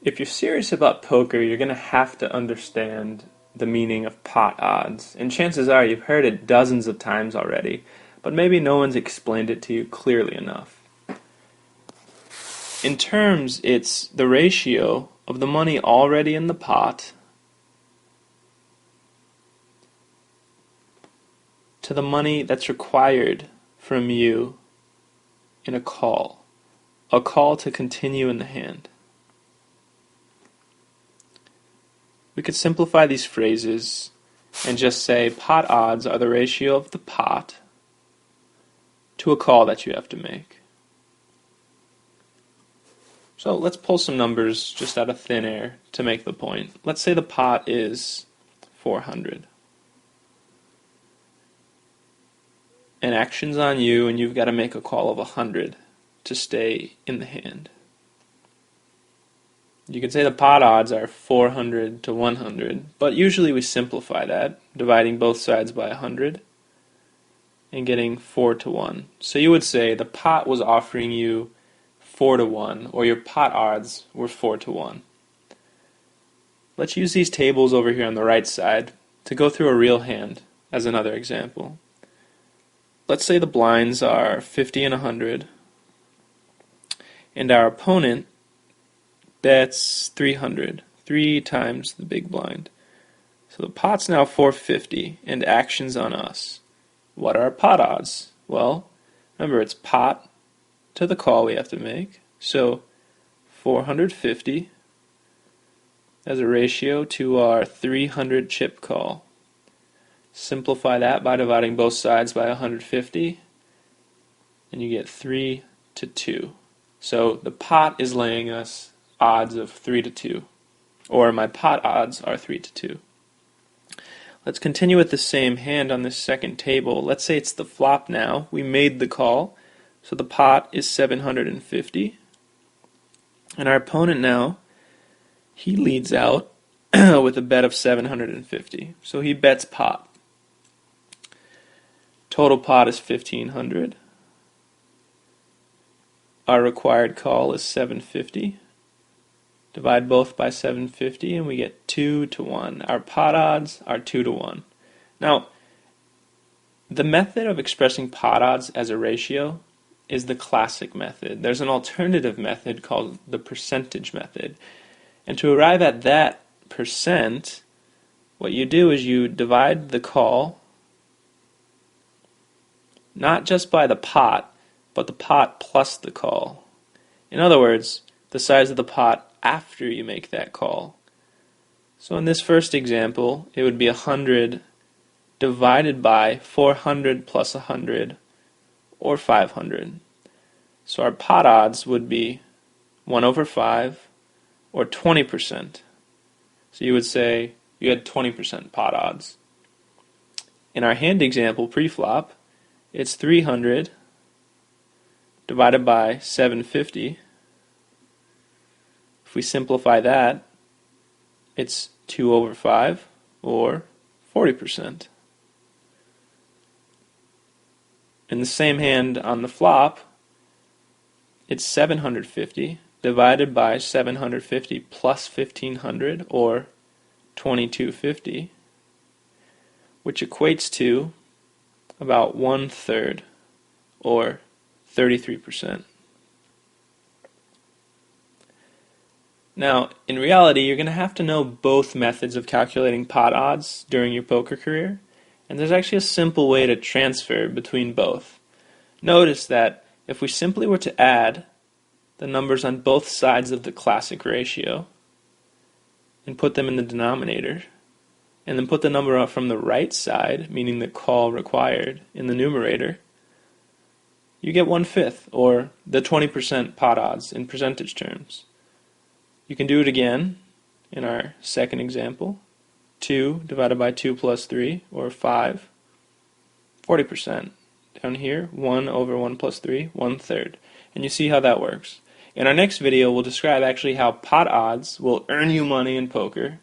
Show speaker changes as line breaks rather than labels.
If you're serious about poker, you're going to have to understand the meaning of pot odds. And chances are you've heard it dozens of times already, but maybe no one's explained it to you clearly enough. In terms, it's the ratio of the money already in the pot to the money that's required from you in a call to continue in the hand. We could simplify these phrases and just say pot odds are the ratio of the pot to a call that you have to make. So let's pull some numbers just out of thin air to make the point. Let's say the pot is 400. And action's on you, and you've got to make a call of 100 to stay in the hand. You could say the pot odds are 400 to 100, but usually we simplify that, dividing both sides by 100 and getting 4 to 1. So you would say the pot was offering you 4 to 1, or your pot odds were 4 to 1. Let's use these tables over here on the right side to go through a real hand as another example. Let's say the blinds are 50 and 100, and our opponent bets 300, 3 times the big blind. So the pot's now 450, and action's on us. What are our pot odds? Well, remember it's pot to the call we have to make, so 450 as a ratio to our 300 chip call. Simplify that by dividing both sides by 150, and you get 3 to 2. So the pot is laying us odds of 3 to 2, or my pot odds are 3 to 2. Let's continue with the same hand on this second table. Let's say it's the flop now. We made the call, so the pot is 750. And our opponent now, he leads out with a bet of 750. So he bets pot. Total pot is 1500. Our required call is 750. Divide both by 750 and we get 2 to 1. Our pot odds are 2 to 1. Now, the method of expressing pot odds as a ratio is the classic method. There's an alternative method called the percentage method. And to arrive at that percent, what you do is you divide the call not just by the pot, but the pot plus the call. In other words, the size of the pot after you make that call. So in this first example, it would be 100 divided by 400 plus 100, or 500. So our pot odds would be 1 over 5, or 20%. So you would say you had 20% pot odds. In our hand example pre-flop, it's 300 divided by 750. If we simplify that, it's 2 over 5, or 40%. In the same hand on the flop, it's 750 divided by 750 plus 1500, or 2250, which equates to about 1/3, or 33%. Now, in reality, you're going to have to know both methods of calculating pot odds during your poker career, and there's actually a simple way to transfer between both. Notice that if we simply were to add the numbers on both sides of the classic ratio and put them in the denominator, and then put the number up from the right side, meaning the call required, in the numerator, you get 1/5, or the 20% pot odds in percentage terms. You can do it again in our second example. 2 divided by 2 plus 3, or 5, 40%. Down here, 1 over 1 plus 3, 1/3. And you see how that works. In our next video, we'll describe actually how pot odds will earn you money in poker,